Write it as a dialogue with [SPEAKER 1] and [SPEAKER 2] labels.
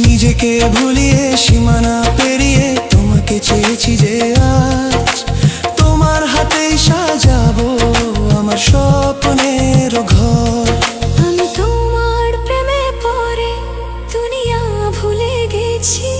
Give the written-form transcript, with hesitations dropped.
[SPEAKER 1] নিজেকে ভুলিয়ে সীমানা পেরিয়ে তোমাকে চেয়েছি যে আজ তোমার হাতেই সাজাবো আমার স্বপ্নের ঘর।
[SPEAKER 2] আমি তোমার প্রেমে পড়ে দুনিয়া ভুলে গেছি।